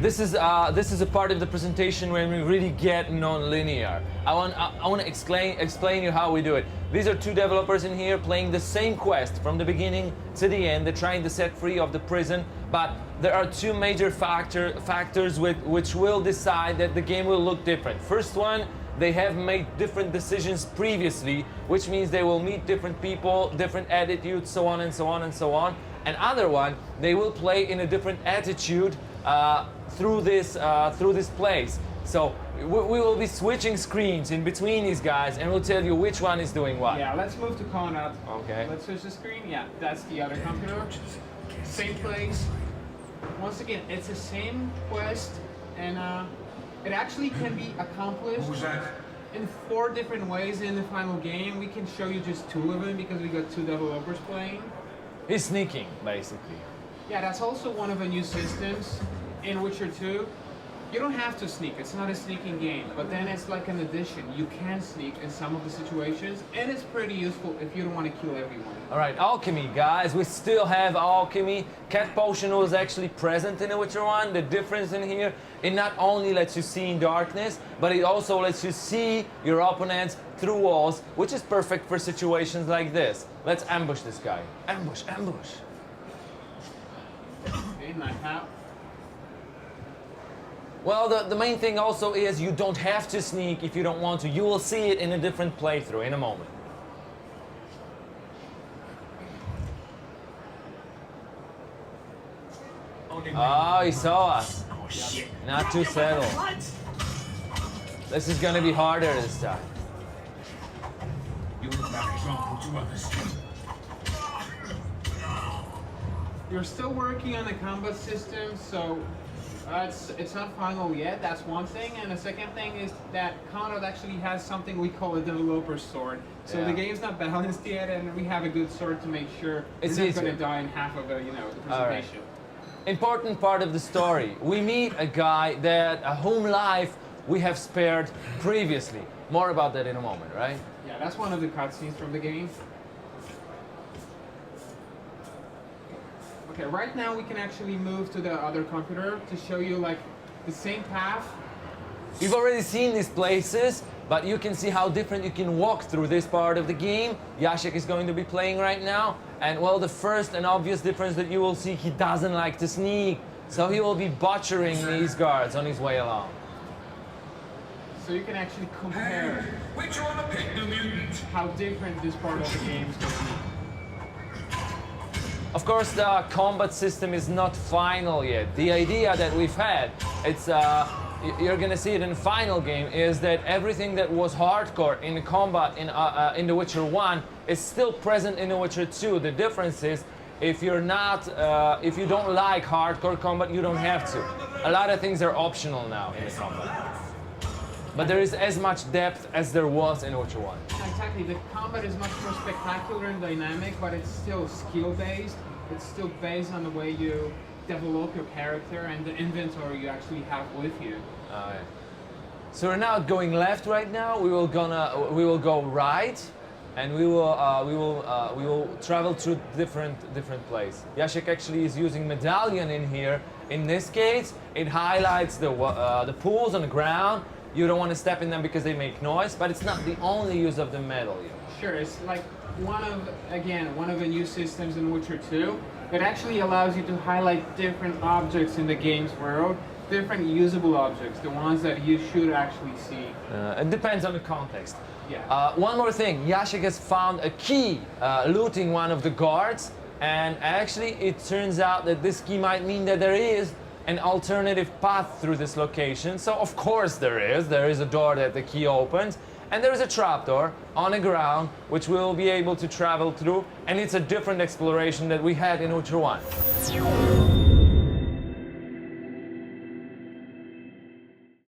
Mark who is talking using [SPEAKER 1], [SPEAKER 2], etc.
[SPEAKER 1] this is a part of the presentation when we really get non-linear. I want to explain you how we do it. These are two developers in here playing the same quest from the beginning to the end. They're trying to set free of the prison, but there are two major factors which will decide that the game will look different. First one, they have made different decisions previously, which means they will meet different people, different attitudes, so on and so on and so on. And other one, they will play in a different attitude through this place. So we will be switching screens in between these guys, and we'll tell you which one is doing what.
[SPEAKER 2] Yeah, let's move to Conrad.
[SPEAKER 1] Okay.
[SPEAKER 2] Let's switch the screen. Yeah, that's the other computer. Same place. Once again, it's the same quest, and it actually can be accomplished in 4 different ways in the final game. We can show you just 2 of them because we got 2 developers playing.
[SPEAKER 1] He's sneaking, basically.
[SPEAKER 2] Yeah, that's also one of the new systems in Witcher 2. You don't have to sneak, it's not a sneaking game, but then it's like an addition. You can sneak in some of the situations, and it's pretty useful if you don't want to kill everyone.
[SPEAKER 1] All right, alchemy, guys. We still have alchemy. Cat potion was actually present in The Witcher 1. The difference in here, it not only lets you see in darkness, but it also lets you see your opponents through walls, which is perfect for situations like this. Let's ambush this guy. Ambush, ambush.
[SPEAKER 2] Okay, nice out.
[SPEAKER 1] Well, the main thing also is you don't have to sneak if you don't want to. You will see it in a different playthrough in a moment. Oh, he saw us.
[SPEAKER 3] Oh, shit.
[SPEAKER 1] Not too settled. This is gonna be harder this time.
[SPEAKER 3] You look like example to others.
[SPEAKER 2] You're still working on the combat system, so it's not final yet. That's one thing, and the second thing is that Conrad actually has something we call a developer's sword. So the game's not balanced yet, and we have a good sword to make sure
[SPEAKER 1] It's
[SPEAKER 2] we're not
[SPEAKER 1] easier.
[SPEAKER 2] going to die in half of the presentation.
[SPEAKER 1] Important part of the story. We meet a guy that whom life we have spared previously. More about that in a moment, right?
[SPEAKER 2] Yeah, that's one of the cutscenes from the game. Okay, right now we can actually move to the other computer to show you like the same path.
[SPEAKER 1] You've already seen these places, but you can see how different you can walk through this part of the game. Jacek is going to be playing right now. And well, the first and obvious difference that you will see, he doesn't like to sneak. So he will be butchering these guards on his way along.
[SPEAKER 2] So you can actually compare
[SPEAKER 3] Which one to pick, the mutant?
[SPEAKER 2] how different this part of the game is going to be.
[SPEAKER 1] Of course, the combat system is not final yet. The idea that we've had, it's you're gonna see it in the final game, is that everything that was hardcore in the combat in The Witcher 1 is still present in The Witcher 2. The difference is, if you're not, if you don't like hardcore combat, you don't have to. A lot of things are optional now in the combat. But there is as much depth as there was in Witcher 1.
[SPEAKER 2] Exactly, the combat is much more spectacular and dynamic, but it's still skill-based. It's still based on the way you develop your character and the inventory you actually have with you.
[SPEAKER 1] Yeah. So we're now going left right now. We will go right, and we will travel through different places. Jacek actually is using medallion in here. In this case, it highlights the pools on the ground. You don't want to step in them because they make noise, but it's not the only use of the medallion.
[SPEAKER 2] Sure, it's like one of the new systems in Witcher 2 that actually allows you to highlight different objects in the game's world, different usable objects, the ones that you should actually see.
[SPEAKER 1] It depends on the context.
[SPEAKER 2] Yeah.
[SPEAKER 1] One more thing, Jacek has found a key looting one of the guards, and actually it turns out that this key might mean that there is an alternative path through this location. So of course there is a door that the key opens, and there is a trapdoor on the ground which we'll be able to travel through, and it's a different exploration that we had in Witcher 1.